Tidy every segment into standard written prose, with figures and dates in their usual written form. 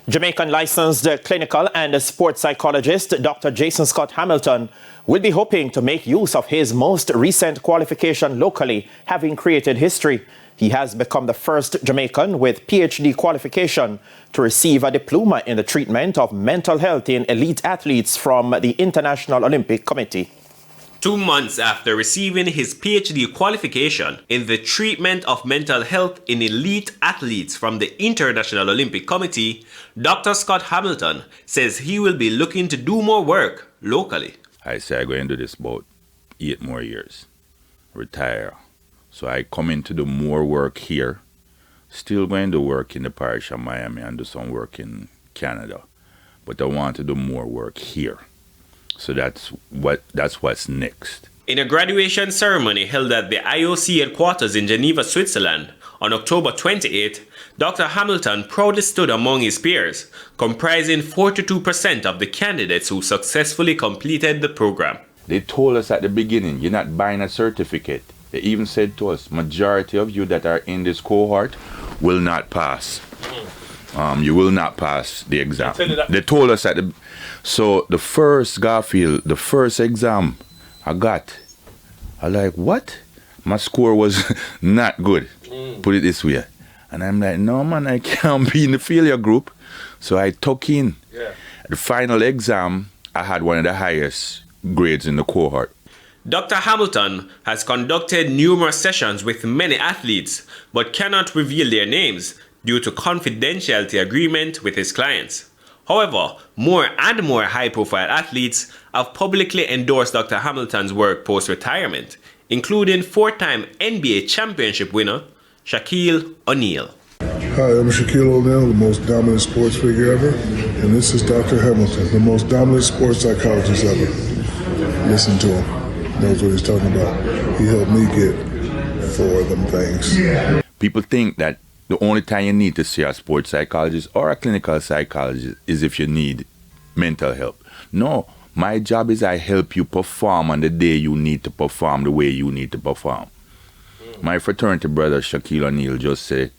Jamaican licensed clinical and sports psychologist Dr. Jason Scott Hamilton will be hoping to make use of his most recent qualification locally, having created history. He has become the first Jamaican with PhD qualification to receive a diploma in the treatment of mental health in elite athletes from the International Olympic Committee. 2 months after receiving his PhD qualification in the treatment of mental health in elite athletes from the International Olympic Committee, Dr. Scott Hamilton says he will be looking to do more work locally. I say I'm going to do this about 8 more years, retire. So I come in to do more work here, still going to work in the parish of Miami and do some work in Canada. But I want to do more work here. So that's what's next. In a graduation ceremony held at the IOC headquarters in Geneva, Switzerland, on October 28, Dr. Hamilton proudly stood among his peers, comprising 42% of the candidates who successfully completed the program. They told us at the beginning, you're not buying a certificate. They even said to us, majority of you that are in this cohort will not pass. You will not pass the exam. They told us at the... So the first Garfield, the first exam I got, I like, what? My score was not good, put it this way. And I'm like, no man, I can't be in the failure group. So I took in. The final exam, I had one of the highest grades in the cohort. Dr. Hamilton has conducted numerous sessions with many athletes, but cannot reveal their names due to confidentiality agreement with his clients. However, more and more high-profile athletes have publicly endorsed Dr. Hamilton's work post-retirement, including 4-time NBA championship winner Shaquille O'Neal. Hi, I'm Shaquille O'Neal, the most dominant sports figure ever, and this is Dr. Hamilton, the most dominant sports psychologist ever. Listen to him. Knows what he's talking about. He helped me get 4 of them things. People think that the only time you need to see a sports psychologist or a clinical psychologist is if you need mental help. No, my job is I help you perform on the day you need to perform the way you need to perform. My fraternity brother Shaquille O'Neal just said,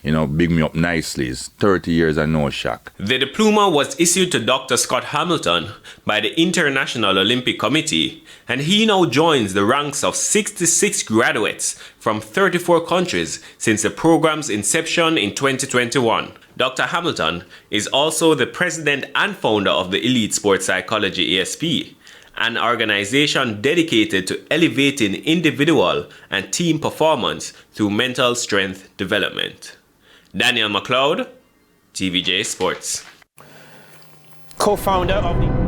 big me up nicely. It's 30 years and no shock. The diploma was issued to Dr. Scott Hamilton by the International Olympic Committee, and he now joins the ranks of 66 graduates from 34 countries since the program's inception in 2021. Dr. Hamilton is also the president and founder of the Elite Sports Psychology ASP, an organization dedicated to elevating individual and team performance through mental strength development. Daniel McLeod, TVJ Sports. Co-founder of the